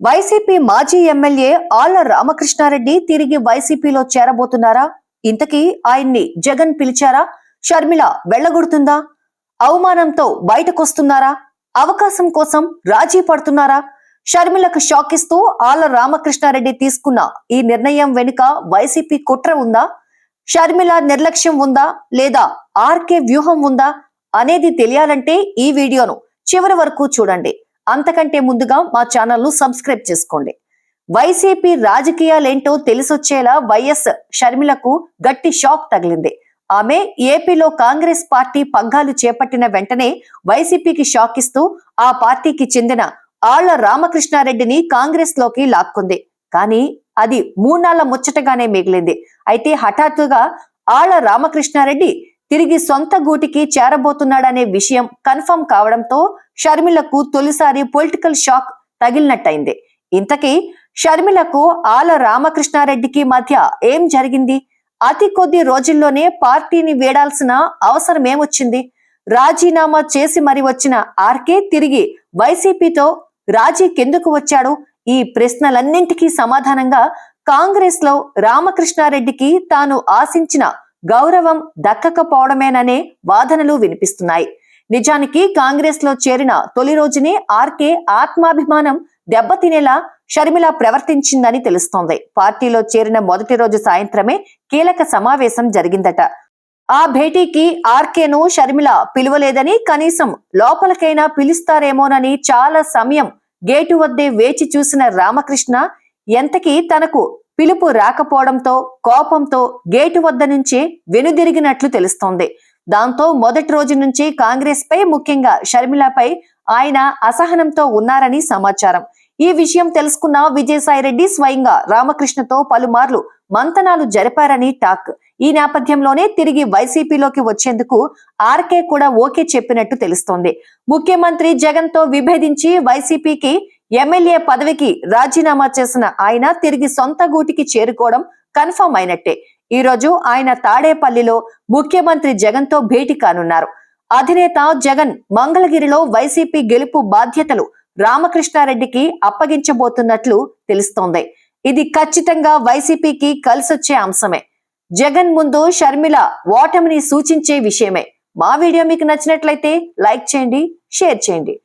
YCP మాజీ MLA Alla Ramakrishna Reddy తిరిగి వైసీపీలో చేరబోతున్నారా? ఇంతకీ ఆయన్ని జగన్ పిలిచారా? షర్మిల వెళ్లగొడుతుందా? అవమానంతో బయటకొస్తున్నారా? అవకాశం కోసం రాజీ పడుతున్నారా? షర్మిలకు షాక్ ఇస్తూ ఆళ్ల రామకృష్ణారెడ్డి తీసుకున్న ఈ నిర్ణయం వెనుక వైసీపీ కుట్ర ఉందా? షర్మిల నిర్లక్ష్యం ఉందా లేదా ఆర్కే వ్యూహం ఉందా అనేది తెలియాలంటే ఈ వీడియోను చివరి వరకు చూడండి. అంతకంటే ముందుగా మా ఛానల్ ను సబ్స్క్రైబ్ చేసుకోండి. వైసీపీ రాజకీయాలేంటో తెలిసొచ్చేలా వైఎస్ షర్మిలకు గట్టి షాక్ తగిలింది. ఆమె ఏపీలో కాంగ్రెస్ పార్టీ పగ్గాలు చేపట్టిన వెంటనే వైసీపీకి షాక్ ఇస్తూ ఆ పార్టీకి చెందిన ఆళ్ల రామకృష్ణారెడ్డిని కాంగ్రెస్ లోకి లాక్కుంది. కానీ అది మూన్నాళ్ల ముచ్చటగానే మిగిలింది. అయితే హఠాత్తుగా ఆళ్ల రామకృష్ణారెడ్డి తిరిగి సొంత గూటికి చేరబోతున్నాడనే విషయం కన్ఫర్మ్ కావడంతో షర్మిలకు తొలిసారి పొలిటికల్ షాక్ తగిలినట్టయింది. ఇంతకీ షర్మిలకు ఆళ్ల రామకృష్ణారెడ్డికి మధ్య ఏం జరిగింది? అతి కొద్ది రోజుల్లోనే పార్టీని వీడాల్సిన అవసరం ఏమొచ్చింది? రాజీనామా చేసి మరి వచ్చిన ఆర్కే తిరిగి వైసీపీతో రాజీకెందుకు వచ్చాడు? ఈ ప్రశ్నలన్నింటికీ సమాధానంగా కాంగ్రెస్ లో రామకృష్ణారెడ్డికి తాను ఆశించిన గౌరవం దక్కకపోవడమేననే వాదనలు వినిపిస్తున్నాయి. నిజానికి కాంగ్రెస్ లో చేరిన తొలి రోజునే ఆర్కే ఆత్మాభిమానం దెబ్బతినేలా షర్మిల ప్రవర్తించిందని తెలుస్తోంది. పార్టీలో చేరిన మొదటి రోజు సాయంత్రమే కీలక సమావేశం జరిగిందట. ఆ భేటీకి ఆర్కేను షర్మిల పిలువలేదని, కనీసం లోపలికైనా పిలుస్తారేమోనని చాలా సమయం గేటు వద్దే వేచి చూసిన రామకృష్ణ ఎంతకీ తనకు పిలుపు రాకపోవడంతో కోపంతో గేటు వద్ద నుంచే వెనుదిరిగినట్లు తెలుస్తోంది. దాంతో మొదటి రోజు నుంచి కాంగ్రెస్ పై, ముఖ్యంగా షర్మిలపై ఆయన అసహనంతో ఉన్నారని సమాచారం. ఈ విషయం తెలుసుకున్న విజయసాయిరెడ్డి స్వయంగా రామకృష్ణతో పలుమార్లు మంతనాలు జరిపారని టాక్. ఈ నేపథ్యంలోనే తిరిగి వైసీపీలోకి వచ్చేందుకు ఆర్కే కూడా ఓకే చెప్పినట్టు తెలుస్తోంది. ముఖ్యమంత్రి జగన్ తో విభేదించి వైసీపీకి ఎమ్మెల్యే పదవికి రాజీనామా చేసిన ఆయన తిరిగి సొంత గూటికి చేరుకోవడం కన్ఫర్మ్ అయినట్టే. ఈ రోజు ఆయన తాడేపల్లిలో ముఖ్యమంత్రి జగన్ తో భేటీ కానున్నారు. అధినేత జగన్ మంగళగిరిలో వైసీపీ గెలుపు బాధ్యతలు రామకృష్ణారెడ్డికి అప్పగించబోతున్నట్లు తెలుస్తోంది. ఇది ఖచ్చితంగా వైసీపీకి కలిసొచ్చే అంశమే. జగన్ ముందు షర్మిల ఓటమిని సూచించే విషయమే. మా వీడియో మీకు నచ్చినట్లయితే లైక్ చేయండి, షేర్ చేయండి.